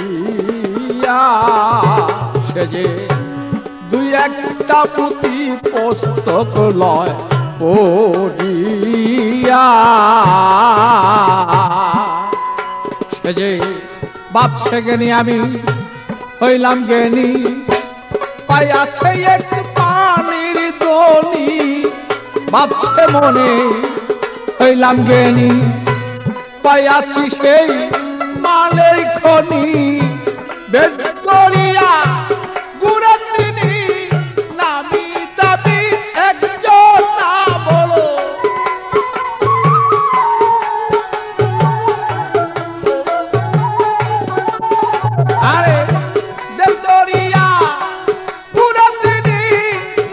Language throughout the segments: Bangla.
পড়িয়া সে যে দুই একটা পুঁথি পুস্তক লয় পড়িয়া সে যে ভাবছে জ্ঞানী আমি হইলাম জ্ঞানী পাইয়াছে এক পানির দনি ভাবছে মনে হইলাম জ্ঞানী পাইয়াছি সেই মালের খনি বেদ করিয়া গুড়ে তিনি নামি দাবি একজন না বলো আরে দেব দরিয়া গুড়ে তিনি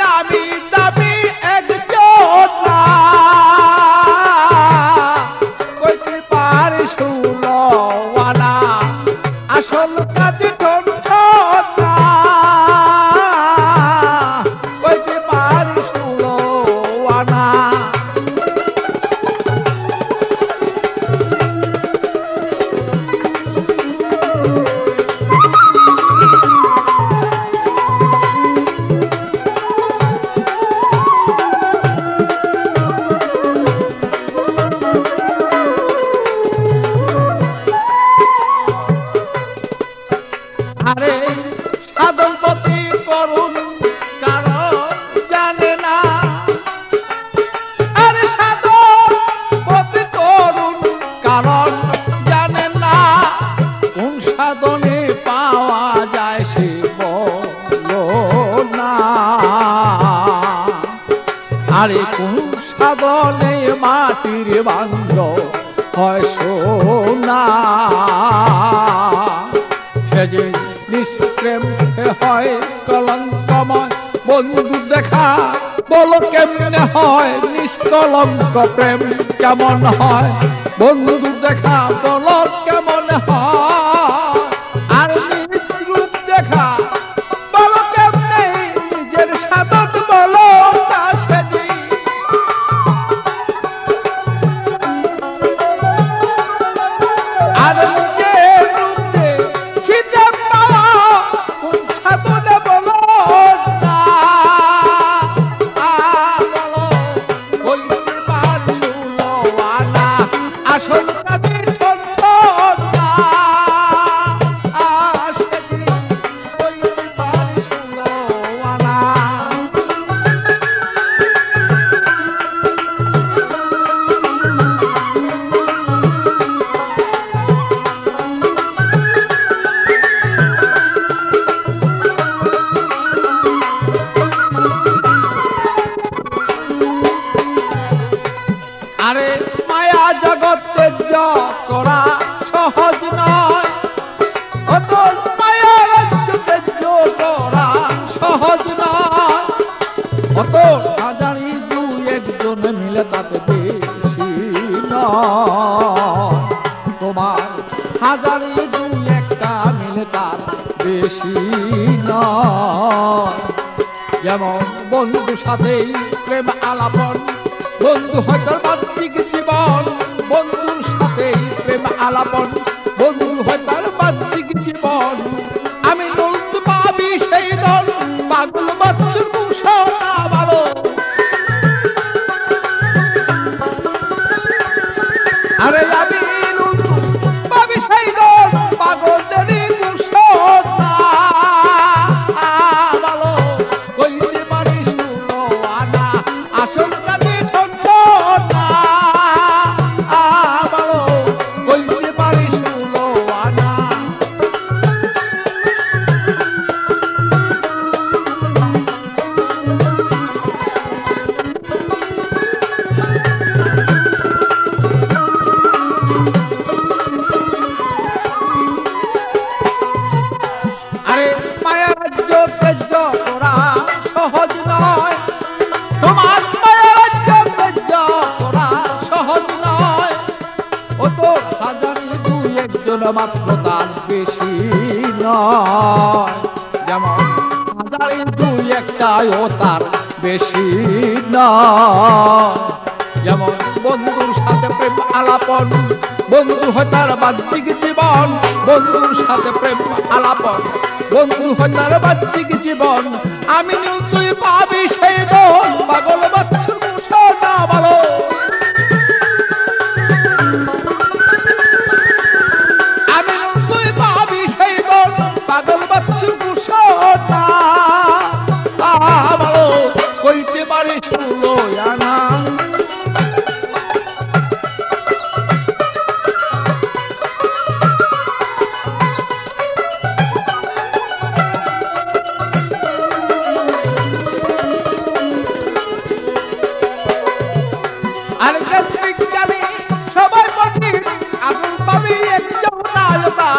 নামি দাবি একজন না কইতে পারে শুনো ওয়ানা আসল কাজে ঠোঁটা কইতে পারি শুনো ওয়ানা আরে সাধন পতি করুন কারণ জানে না আরে সাধন পতি করুন কারণ জানে না কোন সাধনে পাওয়া যায় সে বলো না আরে কোন সাধনে মাটির বান্ধ হয় সোনা সে যে নিষ্প্রেম হয় কলঙ্কময় বন্ধু দেখা বলো কেমনে হয় নিষ্কলঙ্ক প্রেম কেমন হয় বন্ধু দেখা বলো কেমন হয় আর নিজ রূপ দেখা বলো কেমনে নিজের সাধন বলো তা সেটি আর নিজের রূপ দেখিতে পাওয়া কোন সাধনে বলো না বলো বলতে পারছিল না আসল কাজে ঠোঁটা সেটি বলতে পারছিল না আরে মায়া জগতে করা সহজ নয় অত মায়া জগতে করা সহজ নয় অত হাজারি দু একজন মিলে তাতে বেশি নয় তোমার হাজারি দু একটা মিলে তার বেশি নয় যেমন বন্ধুর সাথেই প্রেম আলাপন বন্ধু হয়তো বাহ্যিক জীবন বন্ধুর সাথে প্রেম আলাপন বন্ধু হয়তো বাহ্যিক জীবন আমি বলতে পাবি সেই দল পাগল বাচ্চুর মুসা ভালো আরে আমি পাবি সেই দল পাগল দেরি মুসা ভালো কইতে পারি শুনো আনা আসল কাজে ঠোঁটা ভালো কইতে পারি শুনো আনা আরে মায়া রাজ্য তেজ্য করা সহজ নয় তোমার মায়া রাজ্য তেজ্য করা সহজ নয় ও তো হাজারি দুই একজন মাত্র তার বেশি নয় যেমন হাজারি দুই একটাও তার বেশি নয় যেমন বন্ধুর সাথে প্রেম আলাপন, বন্ধু হয় তার বাহ্যিক জীবন, বন্ধুর সাথে প্রেম আলাপন, বন্ধু হয় তার বাহ্যিক জীবন। আমি নীল তুই পাবি সেই দল, পাগল বাচ্চুর না ভালো। আমি নীল তুই পাবি সেই দল, পাগল বাচ্চুর না ভালো। কইতে পারি 16 আনা। আর বিজ্ঞানী সবাই পণ্ডিত, আগুন পাবি একজন নায়তা।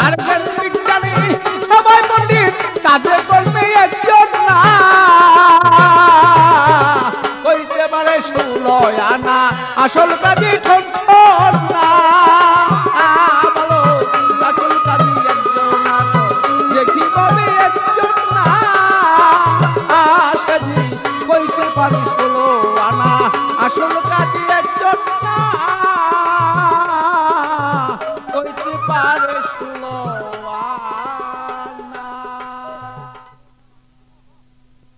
আর বিজ্ঞানী সবাই পণ্ডিত, তাদের করবে একজন না। কইতে পারে 16 আনা, আসল কাজে ঠোঁট না বলো। আসল কাজে একজন না, দেখি পাবি একজন না। কইতে পারি 16 আনা, আসল কাজে একজন না। কইতে পারে